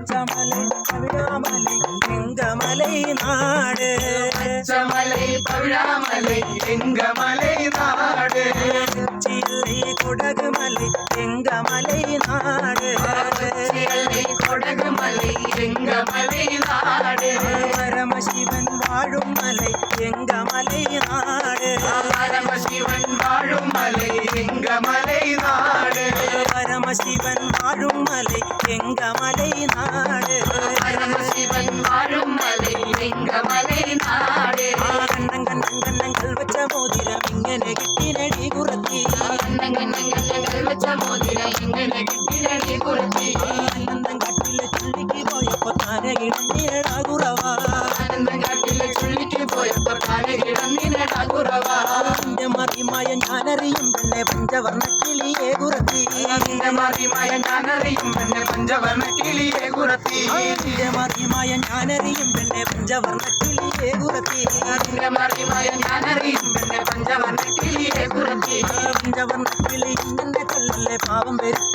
பச்சமலை பவிழாமலை எங்கமலை நாடு பச்சமலை பவிழாமலை எங்கமலை நாடு சில்லை கொடகுமலை எங்கமலை நாடு சில்லை கொடகுமலை எங்கமலை நாடு பரமசிவன் வாழும் மலை எங்கமலை நாடு பரமசிவன் வாழும் மலை எங்கமலை நாடு பரமசிவன் வாழும் மலை எங்கமலை நாடு பரமசிவன் வாழும் மலை எங்கமலை நாடு கண்ணங்கள் வச்ச மோதிரம் இங்கனே கிட்டினடி குரத்தி கண்ணங்கள் வச்ச மோதிரம் இங்கனே கிட்டினடி குரத்தி ஆனந்தங்காட்டில சுள்ளிக்கு போயப்போ தானே இழந்தீரடா குரவா ആനന്ദങ്കാട്ടിലെ ചുള്ളിക്ക് പോയപ്പോ താനെ കിടന്നിനടാ കുറവാ മറിമായ ഞാനറിയും പെണ്ണെ പഞ്ചവർണ്ണ കിളിയെ കുരത്തി മറിമായ ഞാനറിയും പെണ്ണെ പഞ്ചവർണ്ണ കിളിയെ കുരത്തി മറിമായ ഞാനറിയും പെണ്ണെ പഞ്ചവർണ്ണ കിളിയെ കുരത്തി മറിമായ ഞാനറിയും പെണ്ണെ പഞ്ചവർണ്ണ കിളിയെ കുരത്തി പഞ്ചവർണ്ണ കിളി ഇന്നെ കൊല്ലല്ലേ പാവം വരുത്തി